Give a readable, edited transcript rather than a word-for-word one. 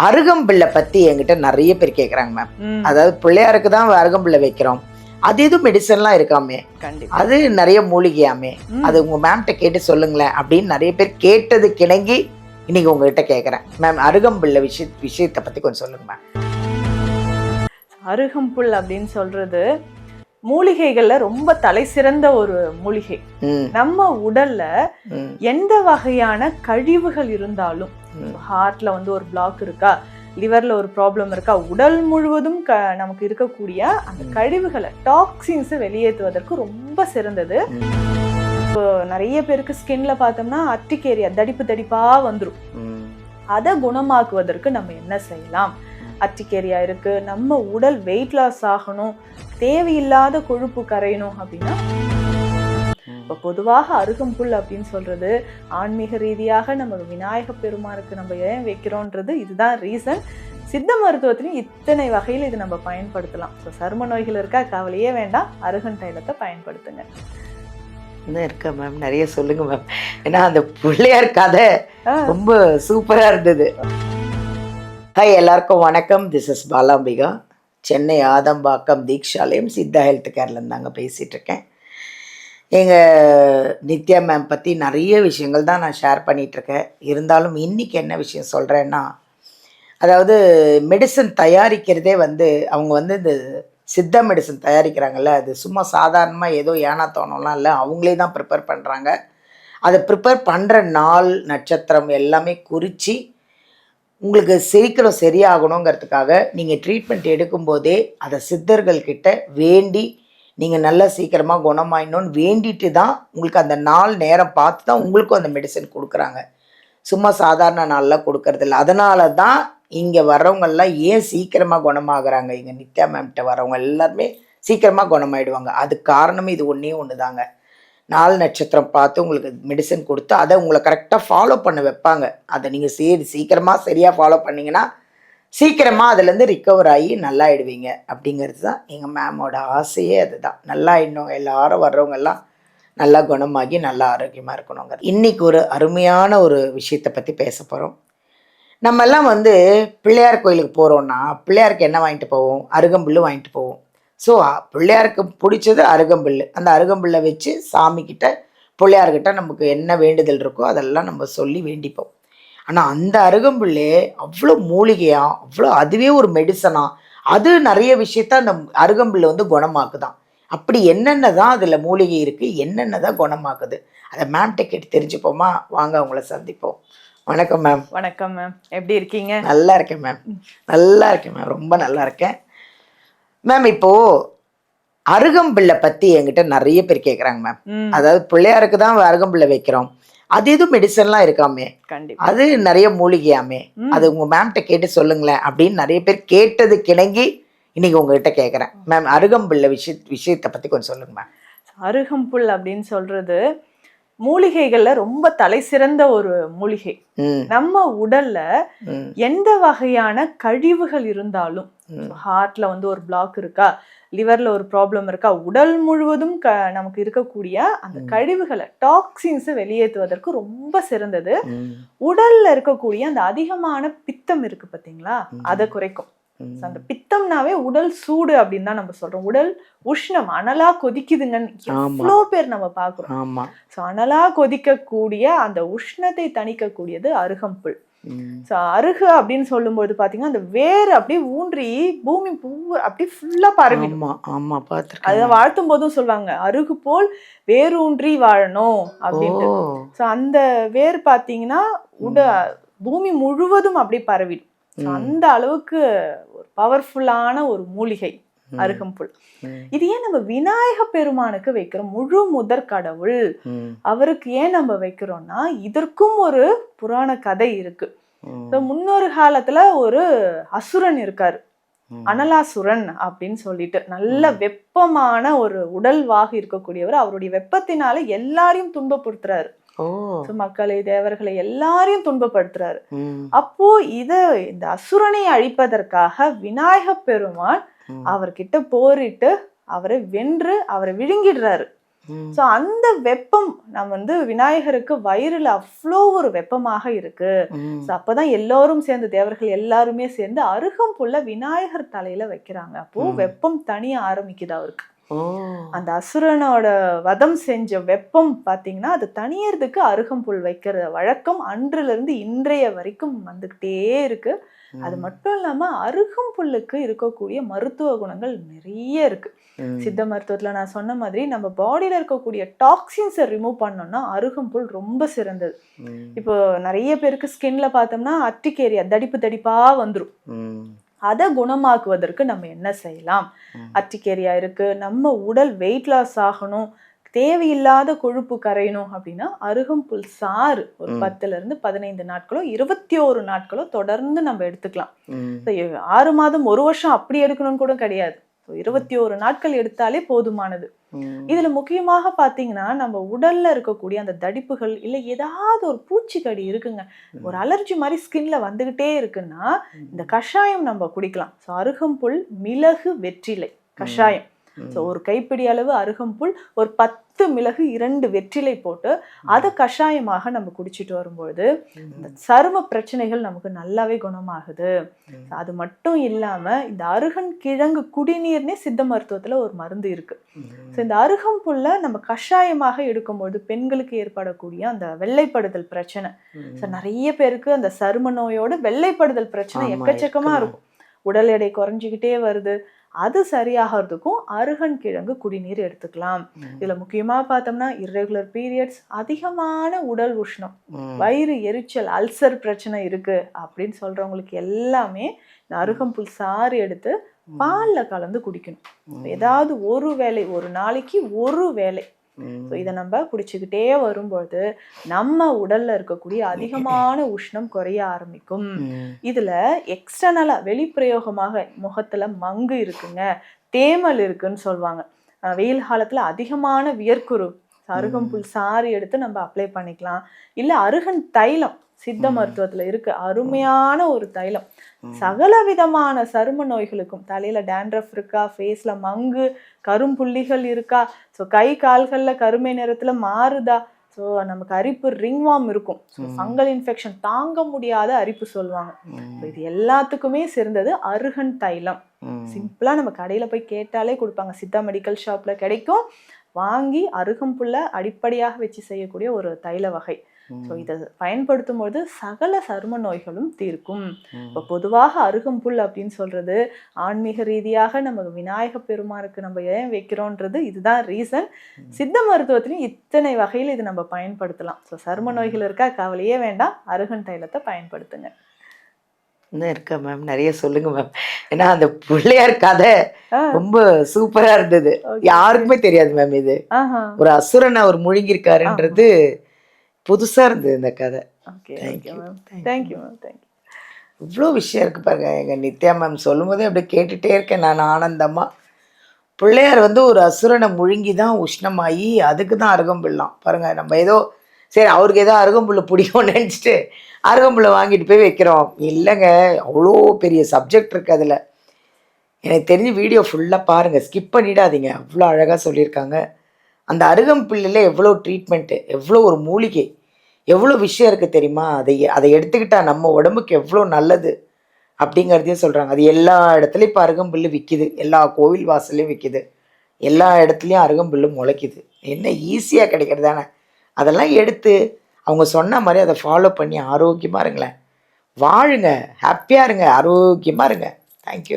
அருகம்பிள்ளை பத்தி என்கிட்ட நிறைய பேர் கேக்குறாங்க மேம். அதாவது பிள்ளையாருக்கு தான் அருகம்பிள்ளை வைக்கிறோம், அது எதுவும் மெடிசன்லாம் இருக்காமே, அது நிறைய மூலிகையாமே, அது உங்க மேம்கிட்ட கேட்டு சொல்லுங்களேன் அப்படின்னு நிறைய பேர் கேட்டது கிணங்கி இன்னைக்கு உங்ககிட்ட கேட்குறேன் மேம். அருகம்பிள்ளை விஷயத்தை பத்தி கொஞ்சம் சொல்லுங்க மேம். அருகம்புல் அப்படின்னு சொல்றது மூலிகைகள்ல ரொம்ப தலை சிறந்த ஒரு மூலிகை. நம்ம உடல்ல எந்த வகையான கழிவுகள் இருந்தாலும், ஹார்ட்ல வந்து ஒரு பிளாக் இருக்கா, லிவர்ல ஒரு ப்ராப்ளம் இருக்கா, உடல் முழுவதும் நமக்கு இருக்கக்கூடிய அந்த கழிவுகளை டாக்ஸின்ஸ் வெளியேற்றுவதற்கு ரொம்ப சிறந்தது. இப்போ நிறைய பேருக்கு ஸ்கின்ல பார்த்தோம்னா அட்டிகேரியா தடிப்பு தடிப்பா வந்துடும். அதை குணமாக்குவதற்கு நம்ம என்ன செய்யலாம்? அட்டிகேரியா இருக்கு, நம்ம உடல் வெயிட் லாஸ் ஆகணும், தேவையில்லாத கொழுப்பு கரையணும் அப்படின்னா இப்போ பொதுவாக அருகம்புல் அப்படின்னு சொல்றது ஆன்மீக ரீதியாக நம்ம விநாயக பெருமானுக்கு நம்ம ஏன் வைக்கிறோன்றது இதுதான் ரீசன். சித்த மருத்துவத்திலையும் இத்தனை வகையில் இது நம்ம பயன்படுத்தலாம். ஸோ சரும நோய்கள் இருக்கா, கவலையே வேண்டாம், அருகன் தைலத்தை பயன்படுத்துங்க. இன்னும் இருக்கா மேம்? நிறைய சொல்லுங்க மேம். ஏன்னா அந்த பிள்ளையார் கதை ரொம்ப சூப்பரா இருந்தது. ஹாய், எல்லாருக்கும் வணக்கம். This is Balambika. Chennai Adambakkam Deekshalayam Siddha health கேர்லேருந்து தாங்க பேசிகிட்டு இருக்கேன். எங்கள் நித்யா மேம் பற்றி நிறைய விஷயங்கள் தான் நான் ஷேர் பண்ணிகிட்ருக்கேன். இருந்தாலும் இன்றைக்கி என்ன விஷயம் சொல்கிறேன்னா, அதாவது மெடிசன் தயாரிக்கிறதே வந்து அவங்க வந்து இந்த சித்தா மெடிசன் தயாரிக்கிறாங்கல்ல, அது சும்மா சாதாரணமாக ஏதோ ஏனா தோணலாம் இல்லை, அவங்களே தான் ப்ரிப்பேர் பண்ணுறாங்க. அதை ப்ரிப்பேர் பண்ணுற நாள் நட்சத்திரம் எல்லாமே குறித்து உங்களுக்கு சீக்கிரம் சரியாகணுங்கிறதுக்காக நீங்கள் ட்ரீட்மெண்ட் எடுக்கும்போதே அதை சித்தர்கள்கிட்ட வேண்டி நீங்கள் நல்லா சீக்கிரமாக குணமாயிடணும்னு வேண்டிட்டு தான் உங்களுக்கு அந்த நாள் நேரம் பார்த்து தான் உங்களுக்கும் அந்த மெடிசன் கொடுக்குறாங்க. சும்மா சாதாரண நாளில் கொடுக்கறதில்ல. அதனால தான் இங்கே வர்றவங்கெல்லாம் ஏன் சீக்கிரமாக குணமாகறாங்க, இங்கே நித்யா மேம்கிட்ட வரவங்க எல்லாருமே சீக்கிரமாக குணமாயிடுவாங்க. அதுக்கு காரணம் இது ஒன்றே ஒன்று தாங்க. நாலு நட்சத்திரம் பார்த்து உங்களுக்கு மெடிசன் கொடுத்து அதை உங்களை கரெக்டாக ஃபாலோ பண்ண வைப்பாங்க. அதை நீங்கள் சீக்கிரமாக சரியாக ஃபாலோ பண்ணிங்கன்னா சீக்கிரமாக அதுலேருந்து ரிக்கவர் ஆகி நல்லாயிடுவீங்க. அப்படிங்கிறது தான் எங்கள் மேமோட ஆசையே. அதுதான், நல்லாயிடணும், எல்லாரும் வர்றவங்க எல்லாம் நல்லா குணமாகி நல்லா ஆரோக்கியமாக இருக்கணுங்க. இன்றைக்கி ஒரு அருமையான ஒரு விஷயத்தை பற்றி பேச போகிறோம். நம்மெல்லாம் வந்து பிள்ளையார் கோயிலுக்கு போகிறோன்னா பிள்ளையாருக்கு என்ன வாங்கிட்டு போவோம்? அருகம்புல் வாங்கிட்டு போவோம். ஸோ பிள்ளையாருக்கு பிடிச்சது அருகம்புல். அந்த அருகம்புல்லை வச்சு சாமிக்கிட்ட பிள்ளையார்கிட்ட நமக்கு என்ன வேண்டுதல் இருக்கோ அதெல்லாம் நம்ம சொல்லி வேண்டிப்போம். ஆனால் அந்த அருகம்புல்லே அவ்வளோ மூலிகையாக, அவ்வளோ அதுவே ஒரு மெடிசனாக, அது நிறைய விஷயத்த அந்த அருகம்புல்லை வந்து குணமாக்குதான். அப்படி என்னென்ன தான் அதில் மூலிகை இருக்குது, என்னென்ன தான் குணமாக்குது, அதை மேம்கிட்ட கேட்டு தெரிஞ்சுப்போமா? வாங்க அவங்கள சந்திப்போம். வணக்கம் மேம். வணக்கம் மேம், எப்படி இருக்கீங்க? நல்லா இருக்கேன் மேம், நல்லா இருக்கேன் மேம், ரொம்ப நல்லா இருக்கேன் மேம். இப்போது அருகம்பிள்ளை பற்றி என்கிட்ட நிறைய பேர் கேட்குறாங்க மேம். அதாவது பிள்ளையாருக்கு தான் அருகம்பிள்ளை வைக்கிறோம், அது எதுவும் மெடிசன்லாம் இருக்காமே, அது நிறைய மூலிகையாமே, அது உங்கள் மேம்கிட்ட கேட்டு சொல்லுங்களேன் அப்படின்னு நிறைய பேர் கேட்டது கிணங்கி இன்னைக்கு உங்ககிட்ட கேட்குறேன் மேம். அருகம்பிள்ளை விஷயத்தை பற்றி கொஞ்சம் சொல்லுங்க மேம். அருகம்புல் அப்படின்னு சொல்றது மூலிகைகள்ல ரொம்ப தலை சிறந்த ஒரு மூலிகை. நம்ம உடல்ல எந்த வகையான கழிவுகள் இருந்தாலும், ஹார்ட்ல வந்து ஒரு பிளாக் இருக்கா, லிவர்ல ஒரு ப்ராப்ளம் இருக்கா, உடல் முழுவதும் நமக்கு இருக்கக்கூடிய அந்த கழிவுகளை டாக்ஸின்ஸ் வெளியேற்றுவதற்கு ரொம்ப சிறந்தது. உடல்ல இருக்கக்கூடிய அந்த அதிகமான பித்தம் இருக்கு பார்த்தீங்களா, அதை குறைக்கும். அந்த பித்தம்னாவே உடல் சூடு அப்படின்னு தான் நம்ம சொல்றோம். உடல் உஷ்ணம், அனலா கொதிக்குதுங்கன்னு எவ்வளோ பேர் நம்ம பார்க்குறோம். ஸோ அனலா கொதிக்கக்கூடிய அந்த உஷ்ணத்தை தணிக்கக்கூடியது அருகம்புல். ஸோ அருகு அப்படின்னு சொல்லும்போது பார்த்தீங்கன்னா அந்த வேர் அப்படியே ஊன்றி பூமி பூ அப்படியே ஃபுல்லாக பரவி. அதை வாழ்த்தும் போதும் சொல்லுவாங்க, அருகு போல் வேரூன்றி வாழணும் அப்படின்ட்டு. ஸோ அந்த வேர் பார்த்தீங்கன்னா பூமி முழுவதும் அப்படியே பரவிடும். அந்த அளவுக்கு ஒரு பவர்ஃபுல்லான ஒரு மூலிகை அருகம்புல். இது ஏன் நம்ம விநாயக பெருமானுக்கு வைக்கிறோம்? முழு முதற் கடவுள், அவருக்கு ஏன் நம்ம வைக்கிறோம்னா இதற்கும் ஒரு புராண கதை இருக்கு. முன்னொரு காலத்துல ஒரு அசுரன் இருக்காரு, அனலாசுரன் அப்படின்னு சொல்லிட்டு. நல்ல வெப்பமான ஒரு உடல்வாக இருக்கக்கூடியவர். அவருடைய வெப்பத்தினால எல்லாரையும் துன்பப்படுத்துறாரு. மக்களை, தேவர்களை எல்லாரையும் துன்பப்படுத்துறாரு. அப்போ இந்த அசுரனை அழிப்பதற்காக விநாயக பெருமான் அவர்கிட்ட போரிட்டு அவரை வென்று அவரை விழுங்கிடுறாரு. ஸோ அந்த வெப்பம் நம்ம வந்து விநாயகருக்கு வயிறுல அவ்வளோ ஒரு வெப்பமாக இருக்கு. ஸோ அப்பதான் எல்லோரும் சேர்ந்து, தேவர்கள் எல்லாருமே சேர்ந்து அருகம்புல்ல விநாயகர் தலையில வைக்கிறாங்க. அப்போ வெப்பம் தனிய ஆரம்பிக்குது அவருக்கு. அந்த அசுரனோட வதம் செஞ்ச வெப்பம் பாத்தீங்கன்னா அது தனியறதுக்கு அருகம்புல் வைக்கிற வழக்கம் அன்றுல இருந்து இன்றைய வரைக்கும் வந்துகிட்டே இருக்கு. அது மட்டும் இல்லாம அருகம்புல்லுக்கு இருக்கக்கூடிய மருத்துவ குணங்கள் நிறைய இருக்கு. சித்த மருத்துவத்துல நான் சொன்ன மாதிரி நம்ம பாடியில இருக்கக்கூடிய டாக்ஸின்ஸை ரிமூவ் பண்ணோம்னா அருகம்புல் ரொம்ப சிறந்தது. இப்போ நிறைய பேருக்கு ஸ்கின்ல பார்த்தோம்னா அட்டிகேரியா தடிப்பா வந்துடும். அதை குணமாக்குவதற்கு நம்ம என்ன செய்யலாம்? அட்டிகேரியா இருக்கு, நம்ம உடல் வெயிட் லாஸ் ஆகணும், தேவையில்லாத கொழுப்பு கரையணும் அப்படின்னா அருகம்புல் சாறு ஒரு 10 இருந்து 15 நாட்களோ 21 நாட்களோ தொடர்ந்து நம்ம எடுத்துக்கலாம். 6 மாதம் 1 வருஷம் அப்படி எடுக்கணும்னு கூட கிடையாது. 21 நாட்கள் எடுத்தாலே போதுமானது. இதுல முக்கியமாக பாத்தீங்கன்னா நம்ம உடல்ல இருக்கக்கூடிய அந்த தடிப்புகள் இல்ல ஏதாவது ஒரு பூச்சிக்கடி இருக்குங்க, ஒரு அலர்ஜி மாதிரி ஸ்கின்ல வந்துகிட்டே இருக்குன்னா இந்த கஷாயம் நம்ம குடிக்கலாம். ஸோ அருகம்புல், மிளகு, வெற்றிலை கஷாயம். ஸோ ஒரு கைப்பிடி அளவு அருகம்புல், ஒரு 10 மிளகு, 2 வெற்றிலை போட்டு அதை கஷாயமாக நம்ம குடிச்சிட்டு வரும்பொழுது இந்த சரும பிரச்சனைகள் நமக்கு நல்லாவே குணமாகுது. அது மட்டும் இல்லாம இந்த அருகன் கிழங்கு குடிநீர்னே சித்த மருத்துவத்துல ஒரு மருந்து இருக்கு. ஸோ இந்த அருகம்புல்ல நம்ம கஷாயமாக எடுக்கும்போது பெண்களுக்கு ஏற்படக்கூடிய அந்த வெள்ளைப்படுதல் பிரச்சனை, ஸோ நிறைய பேருக்கு அந்த சரும நோயோட வெள்ளைப்படுதல் பிரச்சனை எக்கச்சக்கமா இருக்கும். உடல் எடை குறைஞ்சிக்கிட்டே வருது. அது சரியாகிறதுக்கும் அருகன் கிழங்கு குடிநீர் எடுத்துக்கலாம். இதுல முக்கியமா பார்த்தோம்னா இர்ரெகுலர் பீரியட்ஸ், அதிகமான உடல் உஷ்ணம், வயிறு எரிச்சல், அல்சர் பிரச்சனை இருக்கு அப்படின்னு சொல்றவங்களுக்கு எல்லாமே இந்த அருகம்புல் சாறு எடுத்து பால்ல கலந்து குடிக்கணும். ஏதாவது ஒரு வேளை, ஒரு நாளைக்கு ஒரு வேளை இதை நம்ம குடிச்சுக்கிட்டே வரும்போது நம்ம உடல்ல இருக்கக்கூடிய அதிகமான உஷ்ணம் குறைய ஆரம்பிக்கும். இதுல எக்ஸ்டர்னலா வெளிப்பிரயோகமாக முகத்துல மங்கு இருக்குங்க, தேமல் இருக்குன்னு சொல்லுவாங்க. வெயில் காலத்துல அதிகமான வியர்க்குரு, அருகம்புல் சாறு எடுத்து நம்ம அப்ளை பண்ணிக்கலாம். இல்ல அருகன் தைலம் சித்த மருத்துவத்துல இருக்கு, அருமையான ஒரு தைலம். சகல விதமான சரும நோய்களுக்கும், தலையில டேண்ட்ரஃப் இருக்கா, ஃபேஸ்ல மங்கு, கரும்புள்ளிகள் இருக்கா, ஸோ கை கால்கள்ல கருமை நிறத்துல மாறுதா, ஸோ நமக்கு அரிப்பு, ரிங்வார்ம் இருக்கும், ஸோ ஃபங்கல் இன்ஃபெக்ஷன் தாங்க முடியாத அரிப்பு சொல்லுவாங்க. இது எல்லாத்துக்குமே சிறந்தது அருகன் தைலம். சிம்பிளா நம்ம கடையில போய் கேட்டாலே கொடுப்பாங்க, சித்தா மெடிக்கல் ஷாப்ல கிடைக்கும். வாங்கி அருகம்புல்ல அடிப்படையாக வச்சு செய்யக்கூடிய ஒரு தைல வகை. ஸோ இதை பயன்படுத்தும் போது சகல சரும நோய்களும் தீர்க்கும். இப்போ பொதுவாக அருகம்புல் அப்படின்னு சொல்றது ஆன்மீக ரீதியாக நம்ம விநாயக பெருமானுக்கு நம்ம ஏன் வைக்கிறோன்றது இதுதான் ரீசன். சித்த மருத்துவத்திலையும் இத்தனை வகையில் இது நம்ம பயன்படுத்தலாம். ஸோ சரும நோய்கள் இருக்கா, கவலையே வேண்டாம், அருகன் தைலத்தை பயன்படுத்துங்க. இன்னும் இருக்கா மேம்? நிறைய சொல்லுங்க மேம். ஏன்னா அந்த பிள்ளையார் கதை ரொம்ப சூப்பரா இருந்தது, யாருக்குமே தெரியாது மேம். இது ஒரு அசுரனை அவர் முழுங்கிருக்காருன்றது புதுசா இருந்தது இந்த கதை. இவ்வளோ விஷயம் இருக்கு பாருங்க. எங்க நித்யா மேம் சொல்லும் போதே அப்படியே கேட்டுட்டே இருக்கேன் நான் ஆனந்தமா. பிள்ளையார் வந்து ஒரு அசுரனை முழுங்கி தான் உஷ்ணமாகி அதுக்கு தான் அருகம்புல்லாம் பாருங்க. நம்ம ஏதோ சரி அவருக்கு ஏதோ அருகம்புல் பிடிக்கும்னு நினச்சிட்டு அருகம்புல்லை வாங்கிட்டு போய் வைக்கிறோம். இல்லைங்க, அவ்வளோ பெரிய சப்ஜெக்ட் இருக்குது அதில். எனக்கு தெரிஞ்சு வீடியோ ஃபுல்லாக பாருங்கள், ஸ்கிப் பண்ணிடாதீங்க. அவ்வளோ அழகாக சொல்லியிருக்காங்க. அந்த அருகம்புல்லில் எவ்வளோ ட்ரீட்மெண்ட்டு, எவ்வளோ ஒரு மூலிகை, எவ்வளோ விஷயம் இருக்குது தெரியுமா? அதை எடுத்துக்கிட்டால் நம்ம உடம்புக்கு எவ்வளோ நல்லது அப்படிங்கிறதையும் சொல்கிறாங்க. அது எல்லா இடத்துலையும் இப்போ அருகம்புல் விற்கிது, எல்லா கோவில் வாசல்லையும் விற்கிது, எல்லா இடத்துலையும் அருகம்புல் முளைக்குது. என்ன ஈஸியாக கிடைக்கிறது தானே. அதெல்லாம் எடுத்து அவங்க சொன்ன மாதிரி அதை ஃபாலோ பண்ணி ஆரோக்கியமாக இருங்களேன், வாழுங்க, ஹாப்பியாக இருங்க, ஆரோக்கியமாக இருங்க. தேங்க்யூ.